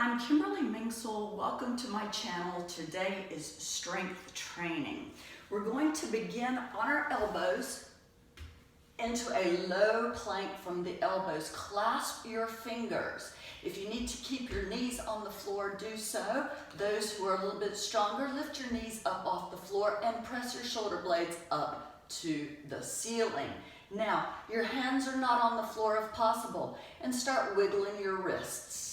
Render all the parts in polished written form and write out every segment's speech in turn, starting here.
I'm Kimberly Mingsel. Welcome to my channel. Today is strength training. We're going to begin on our elbows into a low plank from the elbows. Clasp your fingers. If you need to keep your knees on the floor, do so. Those who are a little bit stronger, lift your knees up off the floor and press your shoulder blades up to the ceiling. Now, your hands are not on the floor if possible, and start wiggling your wrists.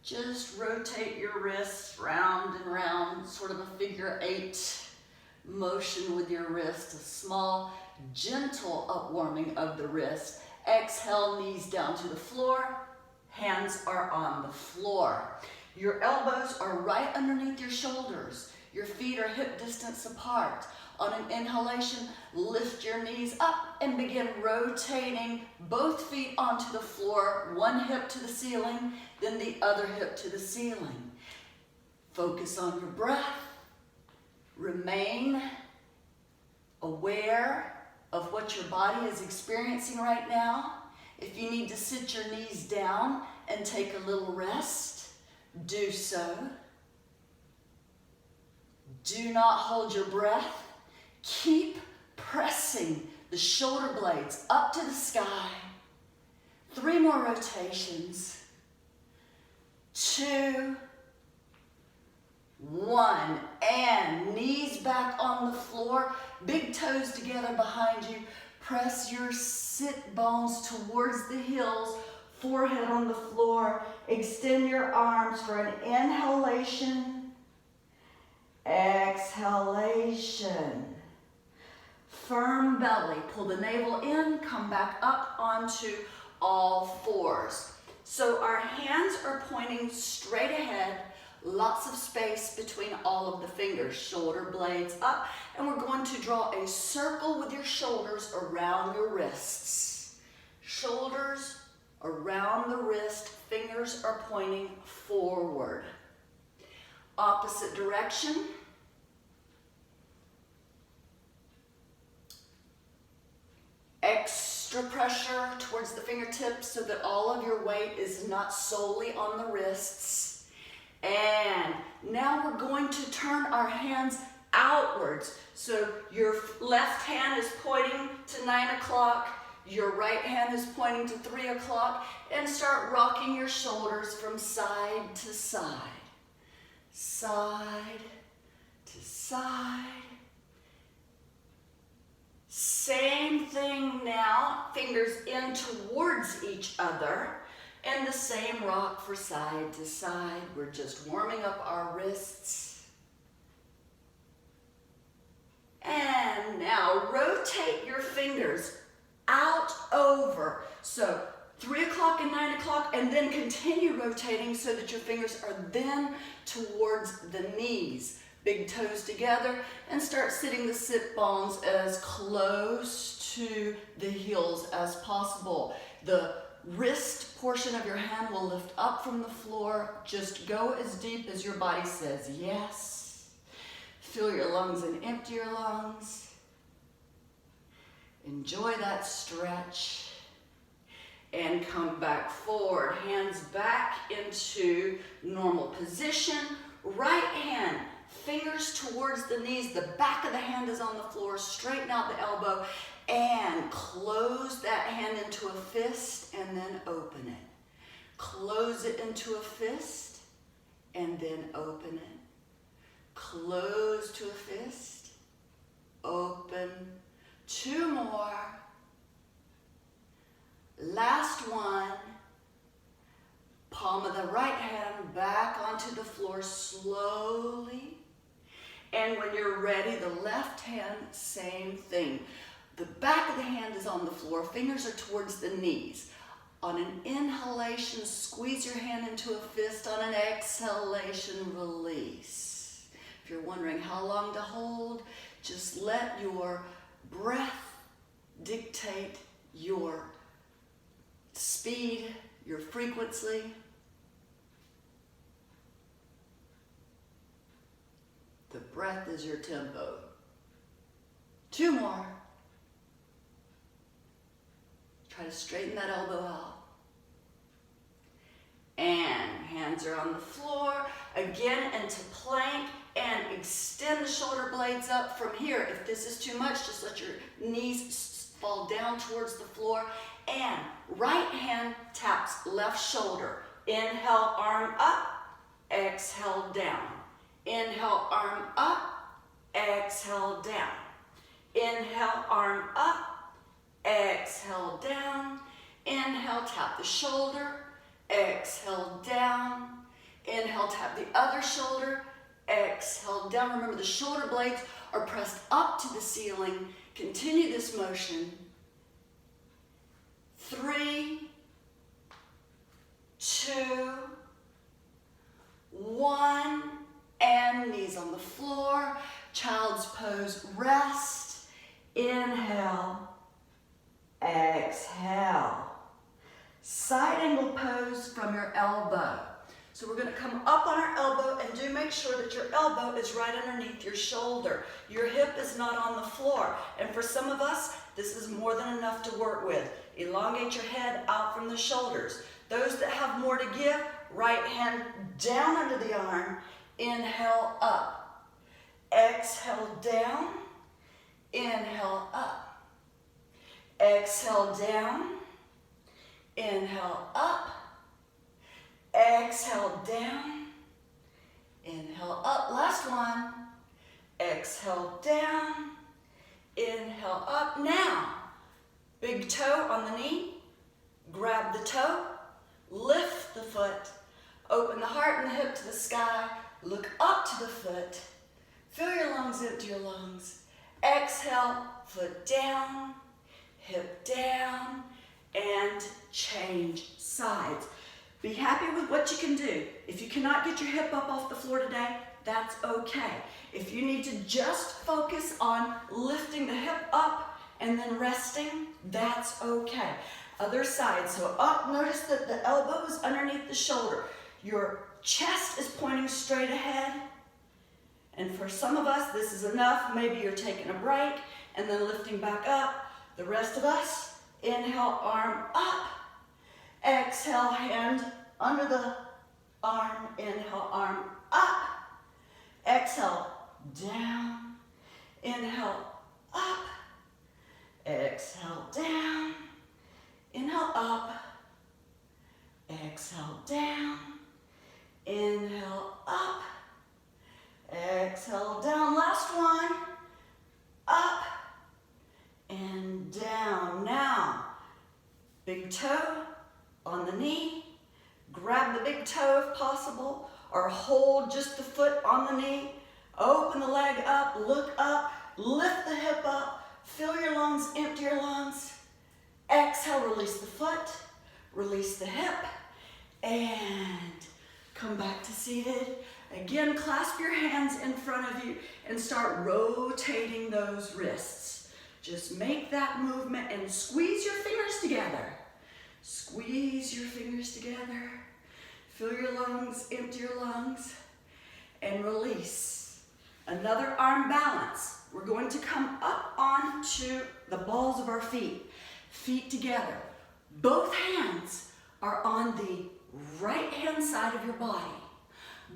Just rotate your wrists round and round, sort of a figure 8 motion with your wrist, a small, gentle upwarming of the wrist. Exhale, knees down to the floor, hands are on the floor. Your elbows are right underneath your shoulders. Your feet are hip distance apart. On an inhalation, lift your knees up and begin rotating both feet onto the floor, one hip to the ceiling, then the other hip to the ceiling. Focus on your breath. Remain aware of what your body is experiencing right now. If you need to sit your knees down and take a little rest, do so. Do not hold your breath. Keep pressing the shoulder blades up to the sky. 3 more rotations. 2, 1, and knees back on the floor, big toes together behind you. Press your sit bones towards the heels, forehead on the floor. Extend your arms for an inhalation, exhalation. Firm belly, pull the navel in, come back up onto all fours. So our hands are pointing straight ahead, lots of space between all of the fingers, shoulder blades up, and we're going to draw a circle with your shoulders around your wrists. Shoulders around the wrist, fingers are pointing forward. Opposite direction. Extra pressure towards the fingertips so that all of your weight is not solely on the wrists. And now we're going to turn our hands outwards. So your left hand is pointing to 9 o'clock, your right hand is pointing to 3 o'clock, and start rocking your shoulders from side to side. Side to side. Same thing now, fingers in towards each other, and the same rock for side to side. We're just warming up our wrists. And now rotate your fingers out over. So 3 o'clock and 9 o'clock, and then continue rotating so that your fingers are then towards the knees. Big toes together, and start sitting the sit bones as close to the heels as possible. The wrist portion of your hand will lift up from the floor. Just go as deep as your body says yes. Fill your lungs and empty your lungs. Enjoy that stretch. And come back forward. Hands back into normal position. Right hand, fingers towards the knees. The back of the hand is on the floor. Straighten out the elbow and close that hand into a fist and then open it. Close it into a fist and then open it. Close to a fist, open. 2 more. Last one. Palm of the right hand back onto the floor slowly. And when you're ready, the left hand, same thing. The back of the hand is on the floor, fingers are towards the knees. On an inhalation, squeeze your hand into a fist. On an exhalation, release. If you're wondering how long to hold, just let your breath dictate your speed, your frequency. The breath is your tempo. 2 more. Try to straighten that elbow out. And Hands are on the floor. Again, into plank, and extend the shoulder blades up from here. If this is too much, just let your knees fall down towards the floor. And right hand taps left shoulder. Inhale, arm up. Exhale, down. Inhale, arm up. Exhale, down. Inhale, arm up. Exhale, down. Inhale, tap the shoulder. Exhale, down. Inhale, tap the other shoulder. Exhale, down. Remember, the shoulder blades are pressed up to the ceiling. Continue this motion. 3, 2, 1, and knees on the floor. Child's pose, rest. Inhale, exhale. Side angle pose from your elbow. So we're going to come up on our elbow, and do make sure that your elbow is right underneath your shoulder. Your hip is not on the floor. And for some of us, this is more than enough to work with. Elongate your head out from the shoulders. Those that have more to give, right hand down under the arm. Inhale, up. Exhale, down. Inhale, up. Exhale, down. Inhale, up. Exhale, down. Inhale, up. Last one. Exhale, down. Inhale, up. Now, big toe on the knee. Grab the toe. Lift the foot. Open the heart and the hip to the sky. Look up to the foot. Fill your lungs, empty your lungs. Exhale, foot down, hip down, and change sides. Be happy with what you can do. If you cannot get your hip up off the floor today, that's okay. If you need to just focus on lifting the hip up and then resting, that's okay. Other side, so up, notice that the elbow is underneath the shoulder. Your chest is pointing straight ahead. And for some of us, this is enough. Maybe you're taking a break and then lifting back up. The rest of us, inhale, arm up. Exhale, hand under the arm. Inhale, arm up. Exhale, down. Inhale, up. Exhale, down. Inhale, up. Exhale, down. Inhale, up. Exhale, down. Last one. Up and down. Now, big toe on the knee. Grab the big toe if possible, or hold just the foot on the knee. Open the leg up, look up, lift the hip up, fill your lungs, empty your lungs. Exhale, release the foot, release the hip, and come back to seated. Again, clasp your hands in front of you and start rotating those wrists. Just make that movement and squeeze your fingers together. Squeeze your fingers together. Fill your lungs, empty your lungs, and release. Another arm balance. We're going to come up onto the balls of our feet. Feet together. Both hands are on the right hand side of your body.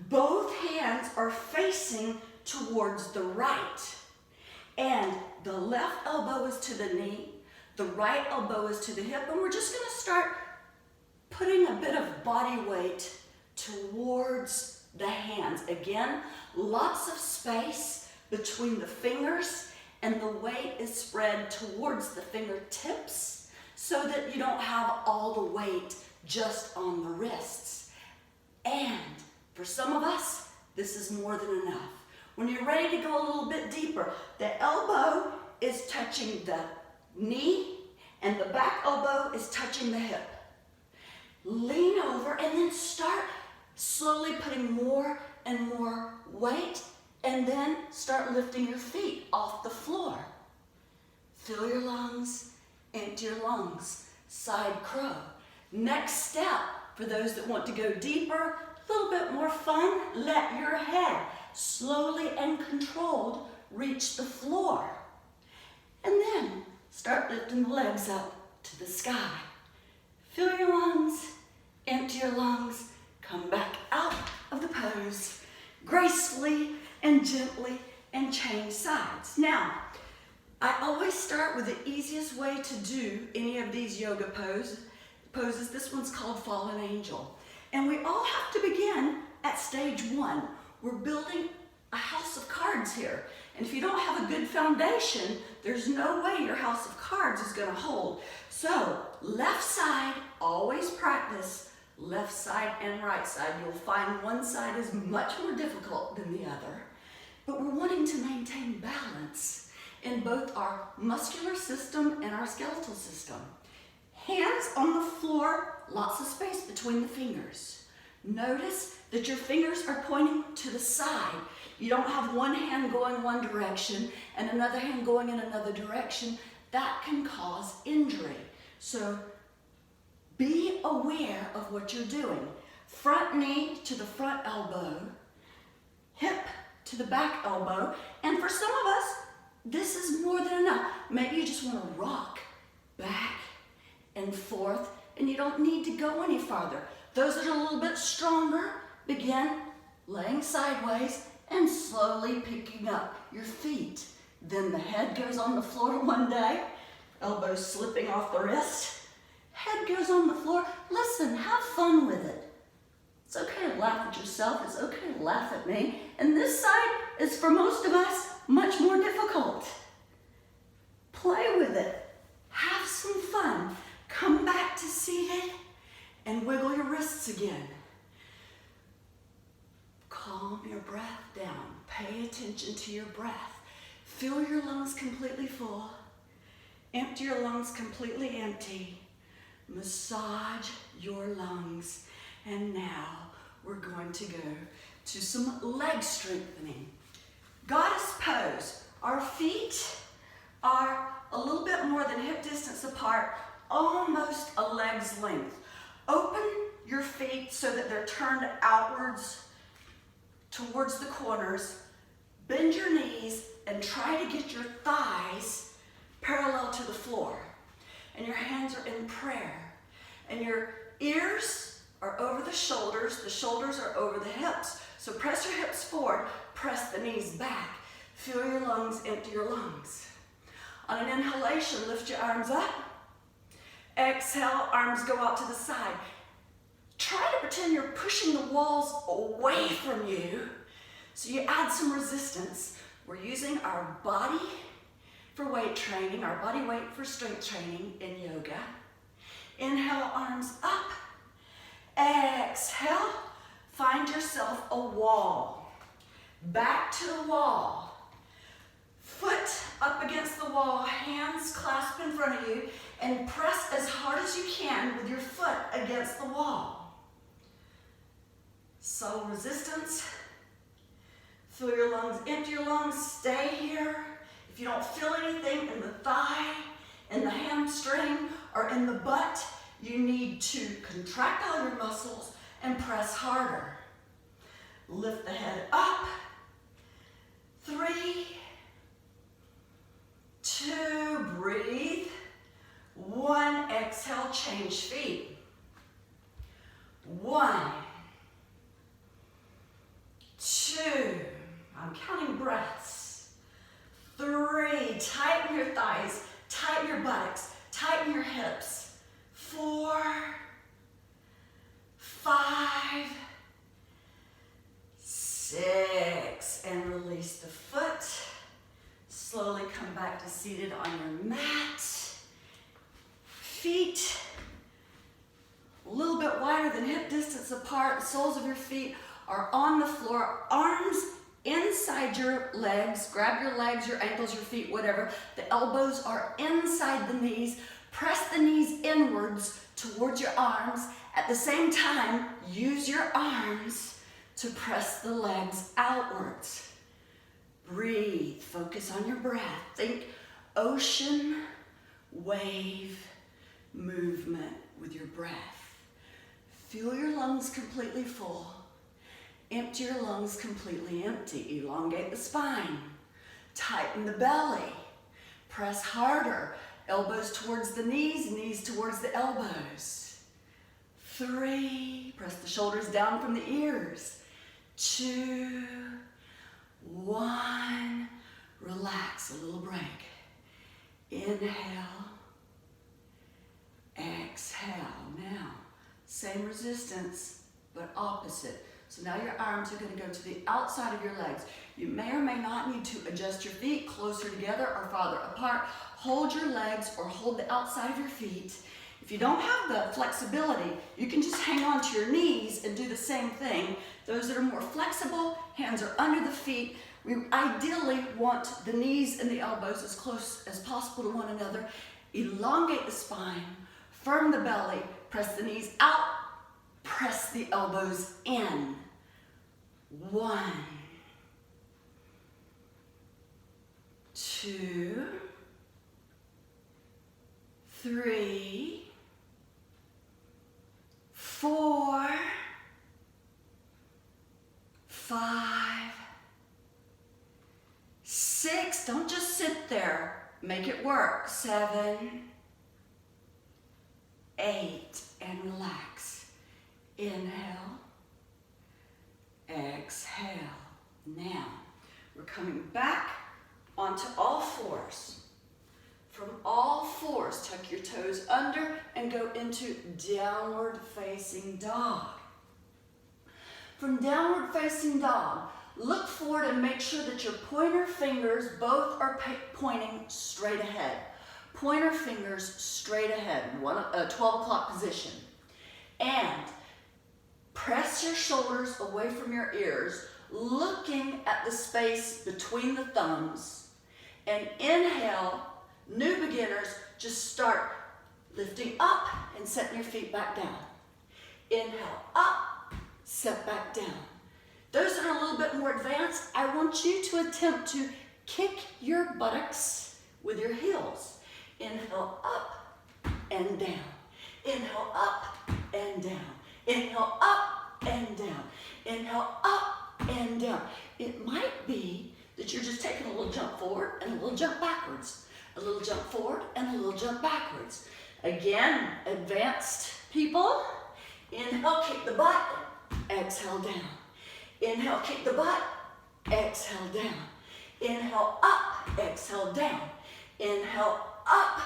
Both hands are facing towards the right. And the left elbow is to the knee, the right elbow is to the hip, and we're just going to start putting a bit of body weight towards the hands. Again, lots of space between the fingers, and the weight is spread towards the fingertips so that you don't have all the weight just on the wrists. And for some of us, this is more than enough. When you're ready to go a little bit deeper, the elbow is touching the knee and the back elbow is touching the hip. Lean over and then start slowly putting more and more weight, and then start lifting your feet off the floor. Fill your lungs, empty your lungs, side crow. Next step, for those that want to go deeper, a little bit more fun, let your head slowly and controlled reach the floor. And then start lifting the legs up to the sky. Fill your lungs, empty your lungs, Come back out of the pose gracefully and gently and change sides. Now, I always start with the easiest way to do any of these yoga poses. This one's called Fallen Angel. And we all have to begin at stage one. We're building a house of cards here. And if you don't have a good foundation, there's no way your house of cards is going to hold. So, left side, always practice left side and right side. You'll find one side is much more difficult than the other. But we're wanting to maintain balance in both our muscular system and our skeletal system. Hands on the floor, lots of space between the fingers. Notice that your fingers are pointing to the side. You don't have one hand going one direction and another hand going in another direction. That can cause injury. So be aware of what you're doing. Front knee to the front elbow, hip to the back elbow, and for some of us, this is more than enough. Maybe you just want to rock back and forth, and you don't need to go any farther. Those that are a little bit stronger, begin laying sideways and slowly picking up your feet. Then the head goes on the floor one day, elbows slipping off the wrist, head goes on the floor. Listen, have fun with it. It's okay to laugh at yourself, it's okay to laugh at me. And this side is, for most of us, much more difficult. Play with it, have some fun. Come back to seated and wiggle your wrists again. Calm your breath down. Pay attention to your breath. Fill your lungs completely full. Empty your lungs completely empty. Massage your lungs. And now we're going to go to some leg strengthening. Goddess pose. Our feet are a little bit more than hip distance apart, almost a leg's length. Open your feet so that they're turned outwards towards the corners. Bend your knees and try to get your thighs parallel to the floor. And your hands are in prayer. And your ears are over the shoulders are over the hips. So press your hips forward, press the knees back. Fill your lungs, empty your lungs. On an inhalation, lift your arms up. Exhale, arms go out to the side. Try to pretend you're pushing the walls away from you. So you add some resistance. We're using our body for weight training, our body weight for strength training in yoga. Inhale, arms up. Exhale, find yourself a wall. Back to the wall. Foot up against the wall, hands clasped in front of you, and press as hard as you can with your foot against the wall. Subtle resistance. Fill your lungs, empty your lungs, stay here. If you don't feel anything in the thigh, in the hamstring, or in the butt, you need to contract all your muscles and press harder. Lift the head up. 3, 2, breathe. 1, exhale, change feet. 1, 2, I'm counting breaths. 3, tighten your thighs, tighten your buttocks, tighten your hips. 4, 5, 6, and release the foot. Slowly come back to seated on your mat. Feet a little bit wider than hip distance apart. The soles of your feet are on the floor. Arms inside your legs. Grab your legs, your ankles, your feet, whatever. The elbows are inside the knees. Press the knees inwards towards your arms. At the same time, use your arms to press the legs outwards. Breathe. Focus on your breath. Think ocean, wave, movement with your breath. Fill your lungs completely full. Empty your lungs completely empty. Elongate the spine. Tighten the belly. Press harder. Elbows towards the knees, knees towards the elbows. 3, press the shoulders down from the ears. 2, 1, relax, a little break. Inhale, exhale. Now, same resistance, but opposite. So now your arms are going to go to the outside of your legs. You may or may not need to adjust your feet closer together or farther apart. Hold your legs or hold the outside of your feet. If you don't have the flexibility, you can just hang on to your knees and do the same thing. Those that are more flexible, hands are under the feet. We ideally want the knees and the elbows as close as possible to one another. Elongate the spine, firm the belly, press the knees out, press the elbows in. 1, 2, 3, 4, 5, 6, don't just sit there, make it work. 7, 8, and relax. Inhale, exhale. Now, we're coming back onto all fours. From all fours, tuck your toes under and go into downward facing dog. From downward facing dog, look forward and make sure that your pointer fingers both are pointing straight ahead. Pointer fingers straight ahead, 12 o'clock position. And press your shoulders away from your ears, looking at the space between the thumbs. And inhale, new beginners, just start lifting up and setting your feet back down. Inhale, up, set back down. Those that are a little bit more advanced, I want you to attempt to kick your buttocks with your heels. Inhale, up and down. Inhale, up and down. Inhale, up and down. Inhale, up and down. It might be that you're just taking a little jump forward and a little jump backwards. A little jump forward and a little jump backwards. Again, advanced people, inhale, kick the butt, exhale down. Inhale, kick the butt, exhale down. Inhale, up, exhale down. Inhale, up.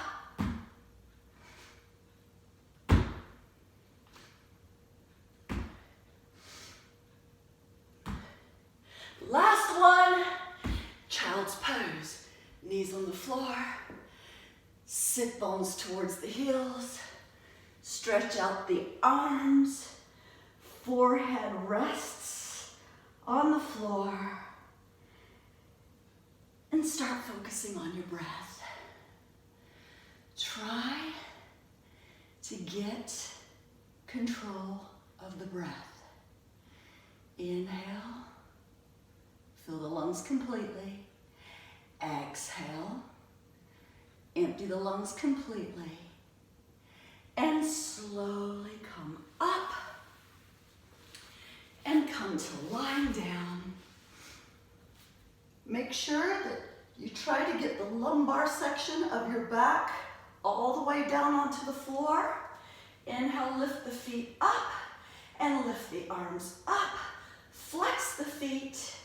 Last one, child's pose. Knees on the floor, sit bones towards the heels, stretch out the arms, forehead rests on the floor, and start focusing on your breath. Try to get control of the breath. Inhale, fill the lungs completely. Exhale, empty the lungs completely, and slowly come up and come to lying down. Make sure that you try to get the lumbar section of your back all the way down onto the floor. Inhale, lift the feet up and lift the arms up. Flex the feet.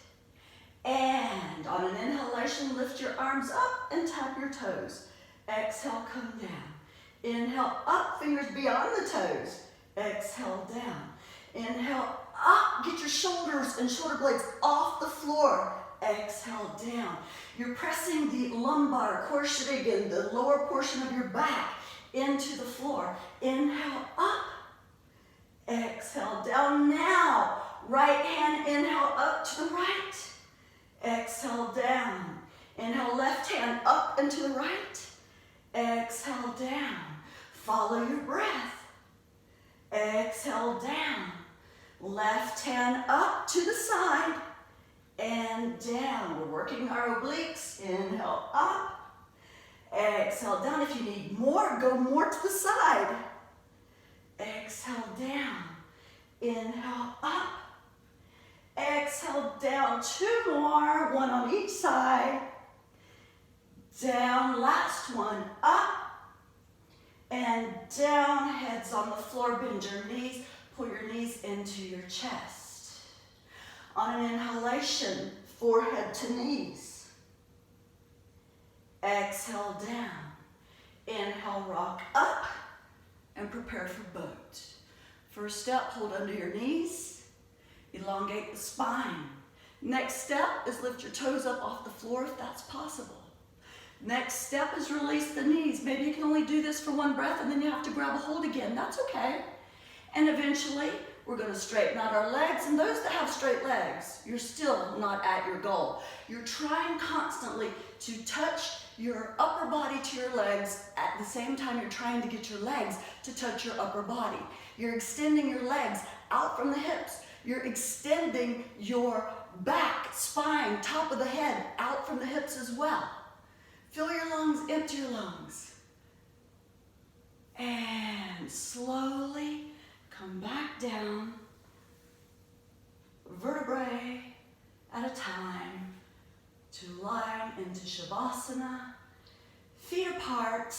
And on an inhalation, lift your arms up and tap your toes. Exhale, come down. Inhale, up, fingers beyond the toes. Exhale, down. Inhale, up, get your shoulders and shoulder blades off the floor. Exhale, down. You're pressing the lumbar, korsryggen, the lower portion of your back, into the floor. Inhale, up. Exhale, down. Now, right hand, inhale, up to the right. Exhale, down. Inhale, left hand up and to the right. Exhale, down. Follow your breath. Exhale, down. Left hand up to the side and down. We're working our obliques. Inhale, up. Exhale, down. If you need more, go more to the side. Exhale, down. Inhale, up. Exhale, down. 2 more, 1 on each side. Down, last one, up. and down, heads on the floor, bend your knees, pull your knees into your chest. On an inhalation, forehead to knees. Exhale down. Inhale, rock up, and prepare for boat. First step, hold under your knees, elongate the spine. Next step is lift your toes up off the floor if that's possible. Next step is release the knees. Maybe you can only do this for one breath and then you have to grab a hold again. That's okay. And eventually, we're going to straighten out our legs. And those that have straight legs, you're still not at your goal. You're trying constantly to touch your upper body to your legs at the same time you're trying to get your legs to touch your upper body. You're extending your legs out from the hips. You're extending your back, spine, top of the head out from the hips as well. Fill your lungs, empty your lungs. And slowly come back down, vertebrae at a time, to line into Shavasana. Feet apart,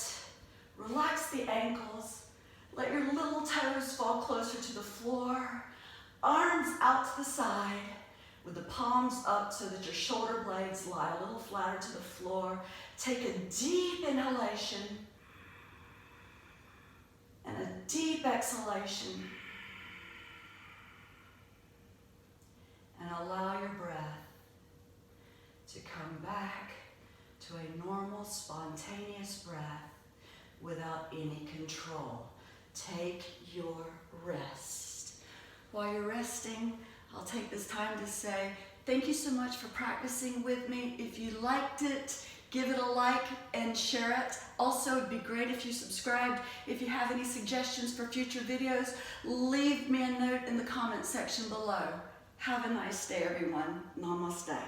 relax the ankles, let your little toes fall closer to the floor, arms out to the side, with the palms up so that your shoulder blades lie a little flatter to the floor. Take a deep inhalation and a deep exhalation. And allow your breath to come back to a normal, spontaneous breath without any control. Take your rest. While you're resting, I'll take this time to say thank you so much for practicing with me. If you liked it, give it a like and share it. Also, it'd be great if you subscribed. If you have any suggestions for future videos, leave me a note in the comment section below. Have a nice day, everyone. Namaste.